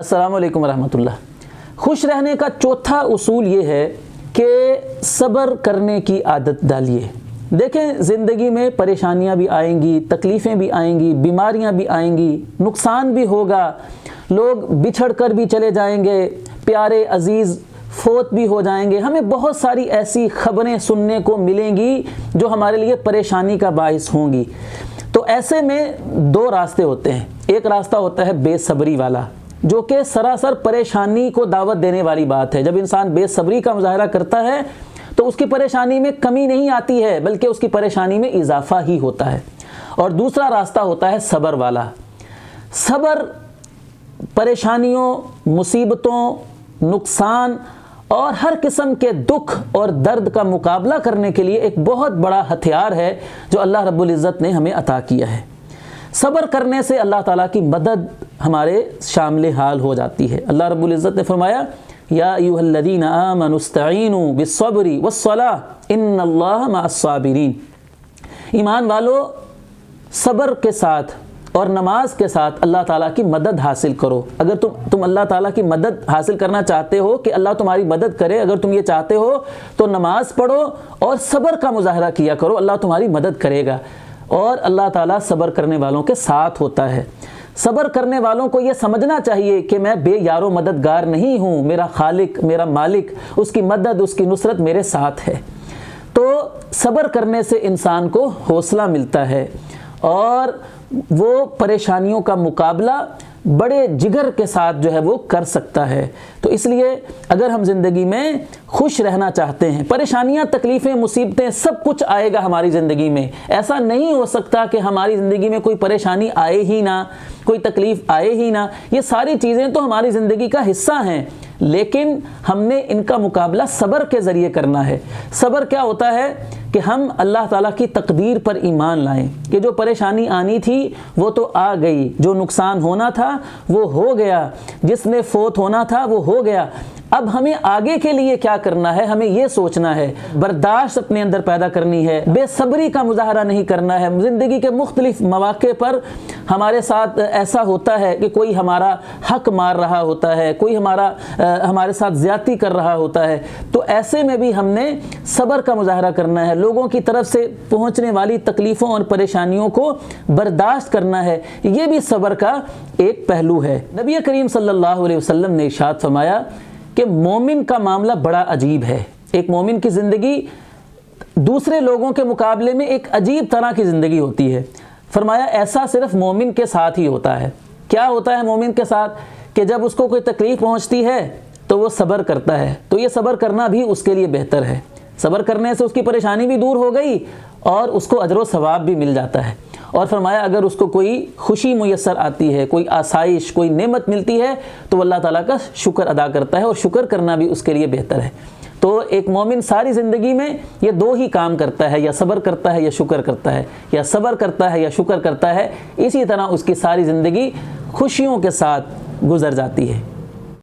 السلام علیکم ورحمۃ اللہ۔ خوش رہنے کا چوتھا اصول یہ ہے کہ صبر کرنے کی عادت ڈالیے۔ دیکھیں، زندگی میں پریشانیاں بھی آئیں گی، تکلیفیں بھی آئیں گی، بیماریاں بھی آئیں گی، نقصان بھی ہوگا، لوگ بچھڑ کر بھی چلے جائیں گے، پیارے عزیز فوت بھی ہو جائیں گے، ہمیں بہت ساری ایسی خبریں سننے کو ملیں گی جو ہمارے لیے پریشانی کا باعث ہوں گی۔ تو ایسے میں دو راستے ہوتے ہیں۔ ایک راستہ ہوتا ہے بے صبری والا، جو کہ سراسر پریشانی کو دعوت دینے والی بات ہے۔ جب انسان بے صبری کا مظاہرہ کرتا ہے تو اس کی پریشانی میں کمی نہیں آتی ہے، بلکہ اس کی پریشانی میں اضافہ ہی ہوتا ہے۔ اور دوسرا راستہ ہوتا ہے صبر والا۔ صبر پریشانیوں، مصیبتوں، نقصان اور ہر قسم کے دکھ اور درد کا مقابلہ کرنے کے لیے ایک بہت بڑا ہتھیار ہے جو اللہ رب العزت نے ہمیں عطا کیا ہے۔ صبر کرنے سے اللہ تعالیٰ کی مدد ہمارے شامل حال ہو جاتی ہے۔ اللہ رب العزت نے فرمایا یا ایھا الذین آمنوا استعینوا بالصبر والصلاۃ ان اللہ مع الصابرین۔ ایمان والو، صبر کے ساتھ اور نماز کے ساتھ اللہ تعالیٰ کی مدد حاصل کرو۔ اگر تم اللہ تعالیٰ کی مدد حاصل کرنا چاہتے ہو کہ اللہ تمہاری مدد کرے، اگر تم یہ چاہتے ہو تو نماز پڑھو اور صبر کا مظاہرہ کیا کرو، اللہ تمہاری مدد کرے گا۔ اور اللہ تعالیٰ صبر کرنے والوں کے ساتھ ہوتا ہے۔ صبر کرنے والوں کو یہ سمجھنا چاہیے کہ میں بے یار و مددگار نہیں ہوں، میرا خالق، میرا مالک، اس کی مدد، اس کی نصرت میرے ساتھ ہے۔ تو صبر کرنے سے انسان کو حوصلہ ملتا ہے اور وہ پریشانیوں کا مقابلہ بڑے جگر کے ساتھ جو ہے وہ کر سکتا ہے۔ تو اس لیے اگر ہم زندگی میں خوش رہنا چاہتے ہیں، پریشانیاں، تکلیفیں، مصیبتیں سب کچھ آئے گا ہماری زندگی میں، ایسا نہیں ہو سکتا کہ ہماری زندگی میں کوئی پریشانی آئے ہی نہ، کوئی تکلیف آئے ہی نہ۔ یہ ساری چیزیں تو ہماری زندگی کا حصہ ہیں، لیکن ہم نے ان کا مقابلہ صبر کے ذریعے کرنا ہے۔ صبر کیا ہوتا ہے کہ ہم اللہ تعالیٰ کی تقدیر پر ایمان لائیں کہ جو پریشانی آنی تھی وہ تو آ گئی، جو نقصان ہونا تھا وہ ہو گیا، جس نے فوت ہونا تھا وہ ہو گیا۔ اب ہمیں آگے کے لیے کیا کرنا ہے؟ ہمیں یہ سوچنا ہے، برداشت اپنے اندر پیدا کرنی ہے، بے صبری کا مظاہرہ نہیں کرنا ہے۔ زندگی کے مختلف مواقع پر ہمارے ساتھ ایسا ہوتا ہے کہ کوئی ہمارا حق مار رہا ہوتا ہے، کوئی ہمارے ساتھ زیادتی کر رہا ہوتا ہے، تو ایسے میں بھی ہم نے صبر کا مظاہرہ کرنا ہے، لوگوں کی طرف سے پہنچنے والی تکلیفوں اور پریشانیوں کو برداشت کرنا ہے۔ یہ بھی صبر کا ایک پہلو ہے۔ نبی کریم صلی اللہ علیہ وسلم نے ارشاد فرمایا کہ مومن کا معاملہ بڑا عجیب ہے۔ ایک مومن کی زندگی دوسرے لوگوں کے مقابلے میں ایک عجیب طرح کی زندگی ہوتی ہے۔ فرمایا ایسا صرف مومن کے ساتھ ہی ہوتا ہے۔ کیا ہوتا ہے مومن کے ساتھ؟ کہ جب اس کو کوئی تکلیف پہنچتی ہے تو وہ صبر کرتا ہے، تو یہ صبر کرنا بھی اس کے لیے بہتر ہے۔ صبر کرنے سے اس کی پریشانی بھی دور ہو گئی اور اس کو اجر و ثواب بھی مل جاتا ہے۔ اور فرمایا اگر اس کو کوئی خوشی میسر آتی ہے، کوئی آسائش، کوئی نعمت ملتی ہے تو وہ اللہ تعالیٰ کا شکر ادا کرتا ہے، اور شکر کرنا بھی اس کے لیے بہتر ہے۔ تو ایک مومن ساری زندگی میں یہ دو ہی کام کرتا ہے، یا صبر کرتا ہے یا شکر کرتا ہے، یا صبر کرتا ہے یا شکر کرتا ہے۔ اسی طرح اس کی ساری زندگی خوشیوں کے ساتھ گزر جاتی ہے۔